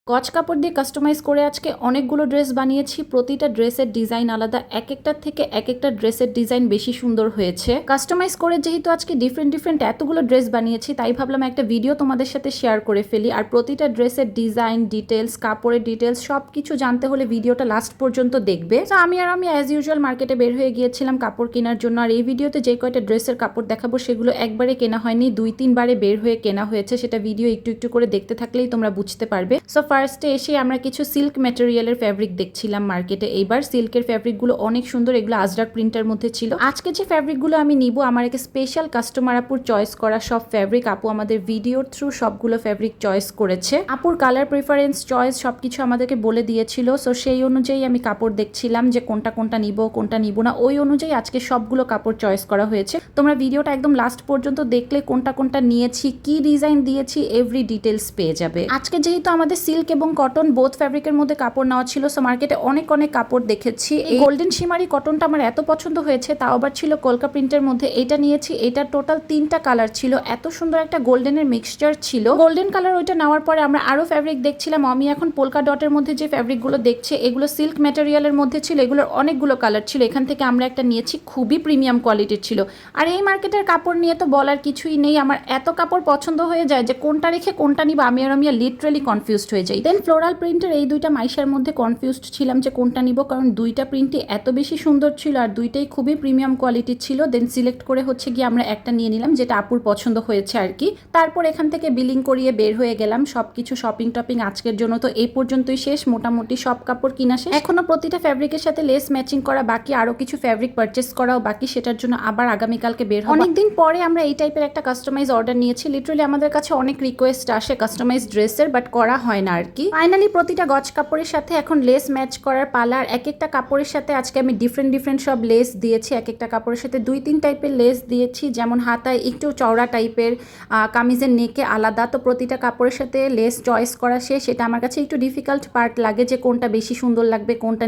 গজ কাপড় দিয়ে কাস্টমাইজ করে আজকে অনেকগুলো ড্রেস বানিয়েছি। প্রতিটা ড্রেসের ডিজাইন আলাদা, এক একটার থেকে এক একটা ড্রেসের ডিজাইন বেশি সুন্দর হয়েছে। কাস্টমাইজ করে যেহেতু আজকে ডিফারেন্ট এতগুলো ড্রেস বানিয়েছি, তাই ভাবলাম একটা ভিডিও তোমাদের সাথে শেয়ার করে ফেলি। আর প্রতিটা ড্রেসের ডিজাইন, ডিটেলস, কাপড়ের ডিটেলস সব কিছু জানতে হলে ভিডিওটা লাস্ট পর্যন্ত দেখবে। তো আমি অ্যাজ ইউজুয়াল মার্কেটে বের হয়ে গিয়েছিলাম কাপড় কেনার জন্য। আর এই ভিডিওতে যে কয়টা ড্রেসের কাপড় দেখাবো সেগুলো একবারে কেনা হয়নি, 2-3 বারে বের হয়ে কেনা হয়েছে। সেটা ভিডিও একটু একটু করে দেখতে থাকলেই তোমরা বুঝতে পারবে। সো ফার্স্টে এসে আমরা কিছু সিল্ক ম্যাটেরিয়ালের ফ্যাব্রিক দেখছিলাম মার্কেটে। এইবার সিল্কের ফ্যাব্রিকগুলো অনেক সুন্দর, এগুলো আজরাক প্রিন্টের মধ্যে ছিল। আজকে যে ফ্যাব্রিকগুলো আমি নিব আমার একটা স্পেশাল কাস্টমার আপুর চয়েস করা সব ফ্যাব্রিক। আপু আমাদের ভিডিওর থ্রু সবগুলো ফ্যাব্রিক চয়েস করেছে। আপুর কালার প্রেফারেন্স, চয়েস সবকিছু আমাদেরকে বলে দিয়েছিল। সো সেই অনুযায়ী আমি কাপড় দেখছিলাম যে কোনটা নিব কোনটা নিব না, ওই অনুযায়ী আজকে সবগুলো কাপড় চয়েস করা হয়েছে। তোমরা ভিডিওটা একদম লাস্ট পর্যন্ত দেখলে কোনটা নিয়েছি, কি ডিজাইন দিয়েছি, এভরি ডিটেলস পেয়ে যাবে। আজকে যেহেতু আমাদের সিল্ক এবং কটন বোথ ফ্যাব্রিকের মধ্যে কাপড় নেওয়া ছিল, সো মার্কেটে অনেক কাপড় দেখেছি। এই গোল্ডেন শিমারি কটনটা আমার এত পছন্দ হয়েছে, তাও আবার ছিল কলকা প্রিন্টের মধ্যে। এটা নিয়েছি, এটা টোটাল 3টা কালার ছিল, এত সুন্দর একটা গোল্ডেনের মিক্সচার ছিল। গোল্ডেন কালার ওইটা নেওয়ার পরে আমরা আরো ফ্যাব্রিক দেখছিলাম। আমি এখন পোলকা ডটের মধ্যে যে ফ্যাব্রিকগুলো দেখছে এগুলো সিল্ক ম্যাটেরিয়ালের মধ্যে ছিল, এগুলোর অনেকগুলো কালার ছিল। এখান থেকে আমরা একটা নিয়েছি, খুবই প্রিমিয়াম কোয়ালিটির ছিল। আর এই মার্কেটের কাপড় নিয়ে তো বলার কিছুই নেই, আমার এত কাপড় পছন্দ হয়ে যায় যে কোনটা রেখে কোনটা নিব আমি লিটারালি কনফিউজড হয়ে যাই। দেন ফ্লোরাল প্রিন্টের এই দুইটা মাইশার মধ্যে কনফিউজড ছিলাম যে কোনটা নিব, কারণ দুইটা প্রিন্টই এত বেশি সুন্দর ছিল আর দুইটাই খুবই প্রিমিয়াম কোয়ালিটির ছিল। দেন সিলেক্ট করে গিয়ে আমরা একটা নিয়ে নিলাম যেটা আপুর পছন্দ হয়েছে আর কি। তারপর এখান থেকে বিলিং করিয়ে বের হয়ে গেলাম। সবকিছু শপিং টপিং আজকের জন্য তো এই পর্যন্তই শেষ। মোটামুটি সব কাপড় কিনা শেষ। এখনো প্রতিটা ফ্যাব্রিকের সাথে লেস ম্যাচিং করা বাকি, আরো কিছু ফ্যাব্রিক পারচেস করাও বাকি, সেটার জন্য আবার আগামীকালকে বের হবে। অনেকদিন পরে আমরা এই টাইপের একটা কাস্টমাইজ অর্ডার নিয়েছি। লিটারালি আমাদের কাছে অনেক রিকোয়েস্ট আসে কাস্টমাইজ ড্রেসের, বাট করা হয় না আর কি। ফাইনালি প্রতিটা গজ কাপড়ের সাথে এখন লেস ম্যাচ করার পালা। আর এক একটা কাপড়ের সাথে আজকে আমি ডিফারেন্ট সব লেস দিয়েছি। এক একটা কাপড়ের সাথে 2-3 টাইপের লেস দিয়েছি, যেমন হাতায় একটু চওড়া টাইপের, কামিজের নেকে আলাদা। তো প্রতিটা কাপড়ের সাথে লেস চয়েস করা শেষ। এটা আমার কাছে একটু ডিফিকাল্ট পার্ট লাগে যে কোনটা বেশি সুন্দর লাগবে, কোনটা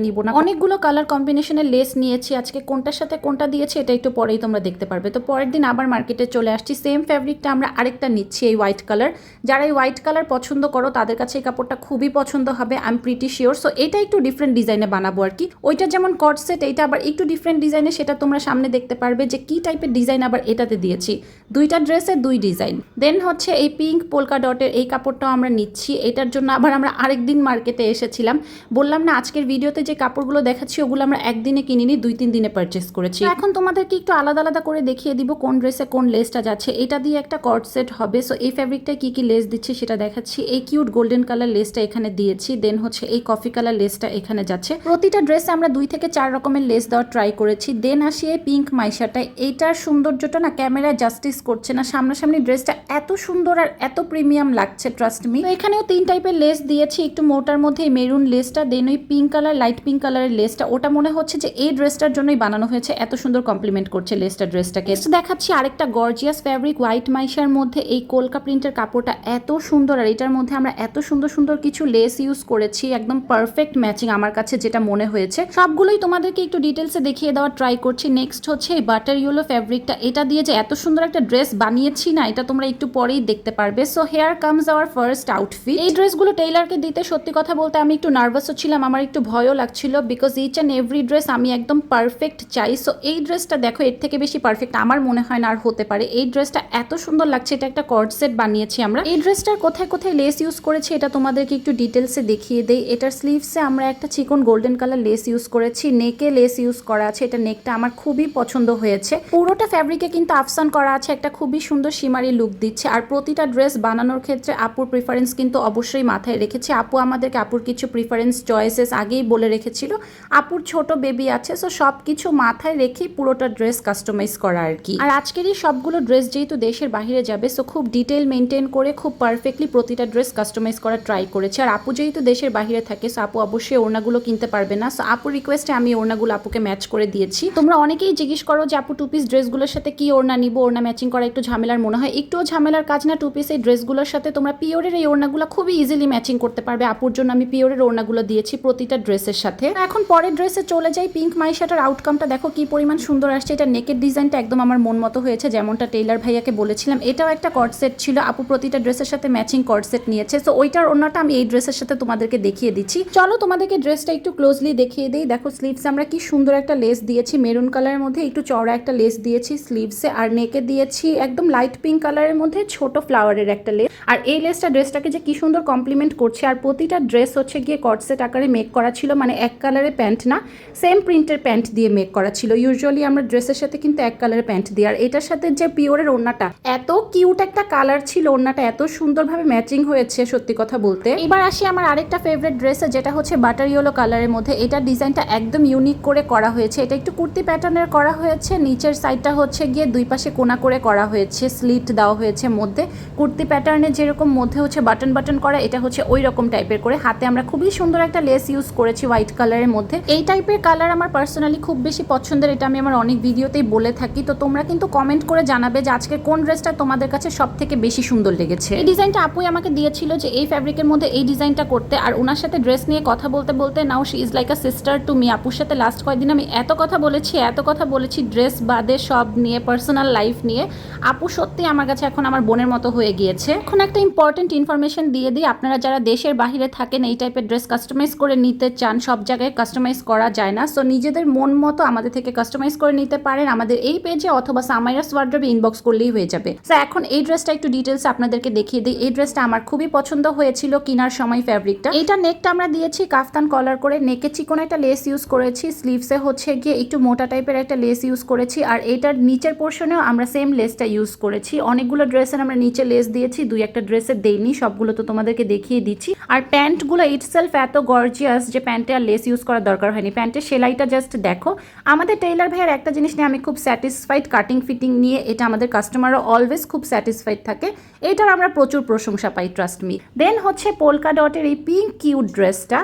নিব না। অনেকগুলো কালার কম্বিনেশনের লেস নিয়েছি আজকে, কোনটার সাথে কোনটা দিয়েছি এটা একটু পরেই তোমরা দেখতে পারবে। তো পরের দিন আবার মার্কেটে চলে আসছি, সেম ফ্যাব্রিকটা আমরা আরেকটা নিচ্ছি, এই হোয়াইট কালার। যারা এই হোয়াইট কালার পছন্দ করো তাদের কাছে এই কাপড়টা খুবই পছন্দ হবে, I am pretty sure. So এটা একটু ডিফারেন্ট ডিজাইনে বানাবো আর কি। ওইটা যেমন কট সেট, এইটা আবার একটু ডিফারেন্ট ডিজাইনে, সেটা তোমরা সামনে দেখতে পারবে যে কি টাইপের ডিজাইন আবার এটাতে দিয়েছি। দুইটা ড্রেসের 2 ডিজাইন। দেন এই পিঙ্ক পোলকা ডটের এই কাপড়টাও আমরা নিচ্ছি। এটার জন্য আবার আমরা আরেকদিন মার্কেটে এসেছিলাম। বললাম না আজকের ভিডিওতে যে কাপড়গুলো দেখাচ্ছি ওগুলো আমরা একদিনে কিনিনি, 2-3 দিনে পারচেস করেছি। এখন তোমাদেরকে একটু আলাদা করে দেখিয়ে দিব কোন ড্রেসে কোন লেসটা যাচ্ছে। এটা দিয়ে একটা কট সেট হবে। সো এই ফ্যাব্রিকটা কি লেস দিচ্ছে সেটা দেখাচ্ছি। এই কিউট গোল্ডেন কালার লেসটা এখানে দিয়েছি। দেন এই কফি কালার লেসটা এখানে যাচ্ছে। প্রতিটা ড্রেসে আমরা 2 থেকে 4 রকমের লেস দেওয়ার ট্রাই করেছি। দেন আসি এই পিঙ্ক মাইশাটা। এইটার সৌন্দর্যটা না ক্যামেরায় জাস্টিস করছে না, সামনাসামনি ড্রেসটা এত সুন্দর আর এত প্রিমিয়াম লাগছে, ট্রাস্ট মি। তো এখানেও 3 টাইপের লেস দিয়েছি, একটু মোটার মধ্যে এই মেরুন লেসটা, দেন ওই পিঙ্ক কালার, লাইট পিঙ্ক কালারের লেসটা। ওটা মনে হচ্ছে যে এই ড্রেসটার জন্যই বানানো হয়েছে, এত সুন্দর কমপ্লিমেন্ট করছে লেসটা ড্রেসটাকে। দেখাচ্ছি আরেকটা গর্জিয়াস ফ্যাব্রিক হোয়াইট মাইশার মধ্যে এই কলকা প্রিন্টের কাপড়টা এত সুন্দর, আর এটার মধ্যে আমরা এত সুন্দর কিছু লেস ইউজ করেছি, একদম পারফেক্ট ম্যাচিং আমার কাছে যেটা মনে হয়েছে। সবগুলোই তোমাদেরকে একটু ডিটেলসে দেখিয়ে দেওয়ার ট্রাই করছি। নেক্সট এই বাটার ইয়েলো ফ্যাব্রিকটা, এটা দিয়ে যে এত সুন্দর একটা ড্রেস বানিয়েছি না, এটা তোমরা একটু পরেই দেখতে পারবে। So here comes our first outfit. এই ড্রেসগুলো টেইলারকে দিতে সত্যি কথা বলতে আমি একটু নার্ভাসও ছিলাম, আমার একটু ভয়ও লাগছিল, because each and every dress আমি একদম পারফেক্ট চাই। সো এই ড্রেসটা দেখো, এর থেকে বেশি পারফেক্ট আমার মনে হয় না আর হতে পারে। এই ড্রেসটা এত সুন্দর লাগছে, এটা একটা কর্ড সেট বানিয়েছি আমরা। এই ড্রেসটার কোথায় লেস ইউজ করেছি এটা তোমাদেরকে একটু ডিটেলসে দেখিয়ে দেই। এটার স্লিভসে আমরা একটা চিকন গোল্ডেন কালার লেস ইউজ করেছি, নেকে লেস ইউজ করা আছে। এটা নেকটা আমার খুবই পছন্দ হয়েছে। পুরোটা ফ্যাব্রিকে কিন্তু আফসান করা আছে, একটা খুবই সুন্দর শিমারি লুক দিচ্ছে। আর প্রতিটা ড্রেস বানানোর ক্ষেত্রে আপুর প্রিফারেন্স কিন্তু অবশ্যই মাথায় রেখেছি। আপু আমাদেরকে আপুর কিছু প্রিফারেন্স চয়েসেস আগেই বলে রেখেছিল। আপুর ছোট বেবি আছে, সো সব কিছু মাথায় রেখেই পুরোটা ড্রেস কাস্টমাইজ করা আর কি। আর আজকের এই সবগুলো ড্রেস যেহেতু দেশের বাইরে যাবে, সো খুব ডিটেল মেনটেন করে খুব পারফেক্টলি প্রতিটা ড্রেস কাস্টমাইজ করার ট্রাই করেছি। আর আপু যেহেতু দেশের বাইরে থাকে, সো আপু অবশ্যই ওড়নাগুলো কিনতে পারবে না। সো আপুর রিকোয়েস্টে আমি ওড়নাগুলো আপুকে ম্যাচ করে দিয়েছি। তোমরা অনেকেই জিজ্ঞেস করো যে আপু 2 পিস ড্রেসগুলোর সাথে কি ওড়না নিব, ওড়না ম্যাচিং করা একটু ঝামেলার মনে হয়। একটুও ঝামেলার কাজ না, 2 পিস এই ড্রেসগুলোর সাথে তোমরা পিওরের এই ওড়নাগুলো খুবই ইজিলি ম্যাচিং করতে পারবে। আপুর জন্য আমি পিওরের ওড়নাগুলো দিয়েছি প্রতিটা ড্রেসের সাথে। এখন পরের ড্রেসে চলে যাই। পিঙ্ক মাইশাটার আউটকামটা দেখো কি পরিমাণ সুন্দর আসছে। এটা নেকের ডিজাইনটা একদম আমার মন মতো হয়েছে, যেমনটা টেইলার ভাইয়াকে বলেছিলাম। এটাও একটা কর্ড সেট ছিল, আপু প্রতিটা ড্রেসের সাথে ম্যাচিং কর্ড সেট নিয়েছে। সো ওইটার ওড়নাটা আমি এই ড্রেসের সাথে তোমাদেরকে দেখিয়ে দিচ্ছি। চলো তোমাদেরকে ড্রেসটা একটু ক্লোজলি দেখিয়ে দিই। দেখো স্লিভসে আমরা কি সুন্দর একটা লেস দিয়েছি, মেরুন কালারের মধ্যে একটু চওড়া একটা লেস দিয়েছি স্লিভসে, আর নেকে দিয়েছি একদম লাইট পিঙ্ক কালারের মধ্যে ছোট ফ্লাওয়ারের একটা লেস। আর এই লেসটা ড্রেসটাকে যে কি সুন্দর কমপ্লিমেন্ট করছে। আর প্রতিটা ড্রেস হচ্ছে গিয়ে কটসেট আকারে মেক করা ছিল, মানে এক কালারের প্যান্ট না, সেম প্রিন্টের প্যান্ট দিয়ে মেক করা ছিল। ইউজুয়ালি আমরা ড্রেসের সাথে কিন্তু এক কালারের প্যান্ট দিই। আর এটার সাথে যে পিওরের ওড়নাটা, এত কিউট একটা কালার ছিল, ওড়নাটা এত সুন্দরভাবে ম্যাচিং হয়েছে সত্যি কথা বলতে। এবার আসি আমার আরেকটা ফেভারিট ড্রেসে, যেটা হচ্ছে বাটার ইয়েলো কালারের মধ্যে। এটার ডিজাইনটা একদম ইউনিক করে করা হয়েছে। এটা একটু কুর্তি প্যাটার্নের করা হয়েছে। নিচের সাইডটা হচ্ছে গিয়ে দুই পাশে কোনা করে করা হয়েছে, স্লিট দেওয়া হয়েছে মধ্যে। কুর্তি প্যাটার্নে যেরকম মধ্যে হচ্ছে বাটন বাটন করা, এটা হচ্ছে ওই রকম টাইপের করে। হাতে আমরা খুবই সুন্দর একটা লেস ইউজ করেছি হোয়াইট কালারের মধ্যে। এই টাইপের কালার আমার পার্সোনালি খুব বেশি পছন্দের, এটা আমি আমার অনেক ভিডিওতেই বলে থাকি। তো তোমরা কিন্তু কমেন্ট করে জানাবে যে আজকে কোন ড্রেসটা তোমাদের কাছে সব থেকে বেশি সুন্দর লেগেছে। এই ডিজাইনটা আপুই আমাকে দিয়েছিল যে এই ফ্যাব্রিকের মধ্যে এই ডিজাইনটা করতে। আর ওনার সাথে ড্রেস নিয়ে কথা বলতে বলতে now she is like a sister to me. আপুর সাথে লাস্ট কয়েকদিন আমি এত কথা বলেছি ড্রেস বাদে সব নিয়ে, পার্সোনাল লাইফ নিয়ে। আপু সত্যি আমার কাছে এখন আমার বোনের মতো হয়ে গিয়েছে। এখন একটা ইম্পর্টেন্ট ইনফরমেশন দিয়ে দিই, আপনারা যারা দেশের বাইরে থাকেন এই টাইপের ড্রেস কাস্টমাইজ করে নিতে চান, সব জায়গায় কাস্টমাইজ করা যায় না। সো নিজেদের মন মতো আমাদের থেকে কাস্টমাইজ করে নিতে পারেন আমাদের এই পেজে, অথবা সামাইরাস ওয়ার্ড্রবে ইনবক্স করলেই হয়ে যাবে। সো এখন এই ড্রেসটা একটু ডিটেলস আপনাদেরকে দেখিয়ে দিই। এই ড্রেসটা আমার খুবই পছন্দ হয়েছিল কেনার সময় ফ্যাব্রিকটা। এইটা নেকটা আমরা দিয়েছি কাফতান কলার করে, নেকে চিকন একটা লেস ইউজ করেছি, স্লিভসে হচ্ছে গিয়ে একটু মোটা টাইপের একটা লেস ইউজ করেছি। আর এইটার নিচের পোর্শনেও আমরা সেম লেসটা ইউজ করেছি। অনেকগুলো ড্রেসের আমরা নিচে লেস দিয়েছি, দুই একটা ড্রেসের দেইনি, সবগুলো তো তোমাদেরকে দেখিয়ে দিচ্ছি। আর প্যান্টগুলো ইটসেলফ এত গর্জিয়াস যে প্যান্টে আর লেস ইউজ করার দরকার হয়নি। প্যান্টের সেলাইটা জাস্ট দেখো। আমাদের টেইলার ভাইয়ের একটা জিনিস নিয়ে আমি খুব স্যাটিসফাইড, কাটিং ফিটিং নিয়ে। এটা আমাদের কাস্টমাররা অলওয়েজ খুব স্যাটিসফাইড থাকে, এটার আমরা প্রচুর প্রশংসা পাই, ট্রাস্ট মি। দেন হচ্ছে পোলকা ডটের এই পিঙ্ক কিউট ড্রেসটা।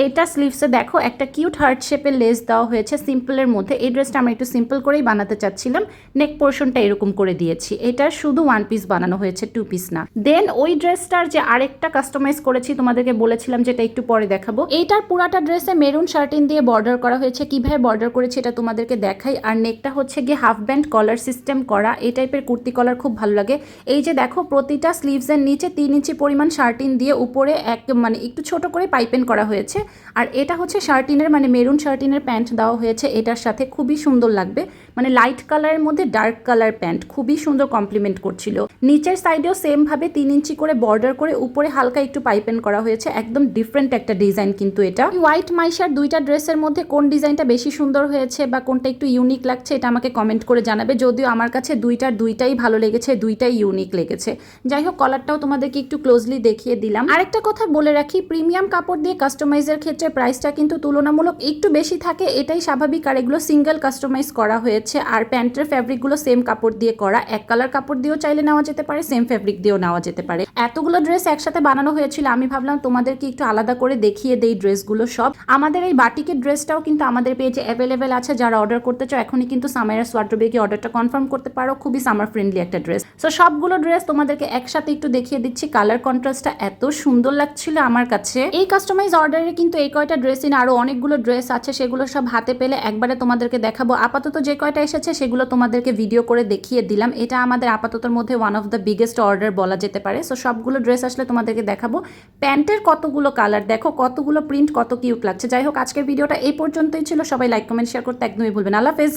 এটা স্লিভসে দেখো একটা কিউট হার্ট শেপের লেস দেওয়া হয়েছে সিম্পলের মধ্যে। এই ড্রেসটা আমরা একটু সিম্পল করেই বানাতে চাচ্ছিলাম, নেক পোর্শনটা এরকম করে দিয়েছি। এটা শুধু ওয়ান পিস বানানো হয়েছে, টু পিস না। দেন ওই ড্রেসটার যে আরেকটা কাস্টমাইজ করেছি তোমাদেরকে বলেছিলাম, যেটা একটু পরে দেখাবো। এইটার পুরাটা ড্রেসে মেরুন শার্টিন দিয়ে বর্ডার করা হয়েছে। কিভাবে বর্ডার করেছি এটা তোমাদেরকে দেখাই। আর নেকটা হচ্ছে গিয়ে হাফ ব্যান্ড কলার সিস্টেম করা। এই টাইপের কুর্তি কলার খুব ভালো লাগে। এই যে দেখো প্রতিটা স্লিভসের নিচে 3 ইঞ্চি পরিমাণ শার্টিন দিয়ে উপরে মানে একটু ছোট করে পাইপেন করা হয়েছে। আর এটা হচ্ছে শার্টিনের মানে মেরুন শার্টিনের প্যান্ট দেওয়া হয়েছে এটার সাথে, খুবই সুন্দর লাগবে। মানে লাইট কালারের মধ্যে ডার্ক কালার প্যান্ট, খুবই সুন্দর কমপ্লিমেন্ট করছিল। নিচের সাইডেও সেম ভাবে 3 ইঞ্চি করে বর্ডার করে উপরে হালকা একটু পাইপেন করা হয়েছে। একদম ডিফারেন্ট একটা ডিজাইন কিন্তু এটা। হোয়াইট মাইশার দুইটা ড্রেসের মধ্যে কোন ডিজাইনটা বেশি সুন্দর হয়েছে বা কোনটা একটু ইউনিক লাগছে এটা আমাকে কমেন্ট করে জানাবে। যদিও আমার কাছে দুইটাই ভালো লেগেছে, দুইটাই ইউনিক লেগেছে। যাই হোক, কলারটাও তোমাদেরকে একটু ক্লোজলি দেখিয়ে দিলাম। আরেকটা কথা বলে রাখি, প্রিমিয়াম কাপড় দিয়ে কাস্টমাইজের ক্ষেত্রে প্রাইসটা কিন্তু তুলনামূলক একটু বেশি থাকে, এটাই স্বাভাবিক। আর এগুলো সিঙ্গেল কাস্টমাইজ করা হয়েছে। আর প্যান্টের ফ্যাব্রিকগুলো সেম কাপড় দিয়ে করা, এক কালার কাপড় দিয়েও চাইলে নেওয়া যেতে পারে, সেম ফ্যাব্রিক দিয়েও নেওয়া যেতে পারে। এতগুলো ড্রেস একসাথে বানানো হয়েছিল, আমি ভাবলাম তোমাদেরকে একটু আলাদা করে দেখিয়ে দেই ড্রেসগুলো সব। আমাদের এই বাটিকের ড্রেসটাও কিন্তু আমাদের পেজে অ্যাভেলেবেল আছে, যারা অর্ডার করতে চাও এখনই কিন্তু সামাইরাস ওয়ার্ড্রোবে গিয়ে অর্ডারটা কনফার্ম করতে পারো। খুবই সামার ফ্রেন্ডলি একটা ড্রেস। সো সবগুলো ড্রেস তোমাদেরকে একসাথে একটু দেখিয়ে দিচ্ছি। কালার কন্ট্রাস্টটা এত সুন্দর লাগছিল আমার কাছে। এই কাস্টমাইজ অর্ডারে কিন্তু এই কয়টা ড্রেস ইন আরো অনেকগুলো ড্রেস আছে, সেগুলো সব হাতে পেলে একবারে তোমাদেরকে দেখাবো। আপাতত যে কয়টা এসেছে সেগুলো তোমাদেরকে ভিডিও করে দেখিয়ে দিলাম। এটা আমাদের আপাততর মধ্যে one of the biggest order বলা যেতে পারে। সো সবগুলো ড্রেস আসলে তোমাদেরকে দেখাবো। প্যান্টের কতগুলো কালার দেখো, কতগুলো প্রিন্ট, কত কিউট লাগছে। যাই হোক, আজকের ভিডিওটা এই পর্যন্তই ছিল। সবাই লাইক কমেন্ট শেয়ার করতে একদমই ভুলবেন। আল্লাহ হাফেজ।